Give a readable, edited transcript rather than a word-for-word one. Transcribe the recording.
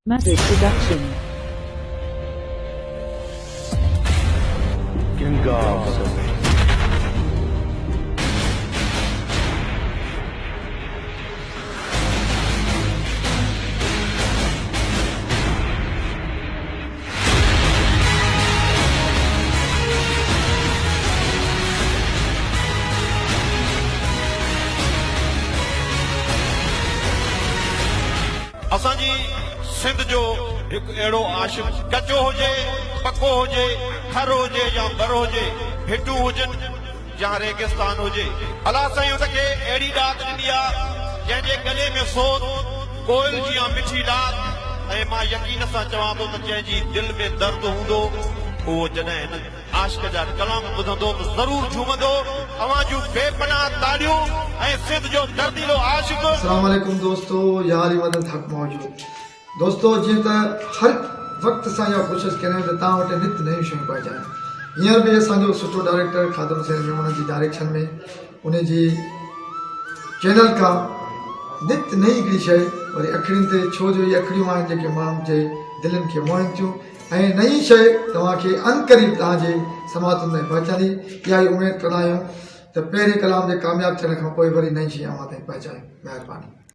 Massive production. King of असांजी सिंध जो एक अहिड़ो आशिक कचो हुजे पको हुजे खर हुजे या बर हुजे हिटू हुजनि या रेगिस्तान हुजे अलाह साईं हुनखे अहिड़ी ॾात ॾिनी आहे जंहिंजे गले में सोन कोयल जी मिठी ॾात ऐं मां यकीन सां चवां थो त जंहिंजी दिलि में दर्द हूंदो उहो जॾहिं हिन आशिक जा कलाम ॿुधंदो त ज़रूर झूमंदो अवां जूं बेपनाह ताड़ियूं ऐं सिंध जो दर्दीलो आशिक। अस्सलाम वालेकुम दोस्तों, यार मदद हक मौजूद दोस्तों जीअं त हर वक्त सां इहा कोशिशि कयूं त तव्हां वटि नित नयूं शयूं पहुचायूं। हींअर बि असांजो सुठो डायरेक्टर खादम हुसैन मेमन जी डायरेक्शन में उन जी चैनल खां नित नई हिकिड़ी शइ वरी अखियुनि ते छो जो इहे अखियूं आहिनि जेके माण्हुनि जे दिलनि खे मोहिनि थियूं ऐं नई शइ तव्हांखे अनक़रीब तव्हांजे समातुनि ताईं पहुचाईंदी। इहा ई उमेदु कंदा आहियूं त पहिरें कलाम जे कामयाबु थियण खां पोइ वरी नई शइ अव्हां ताईं पहुचायूं। महिरबानी।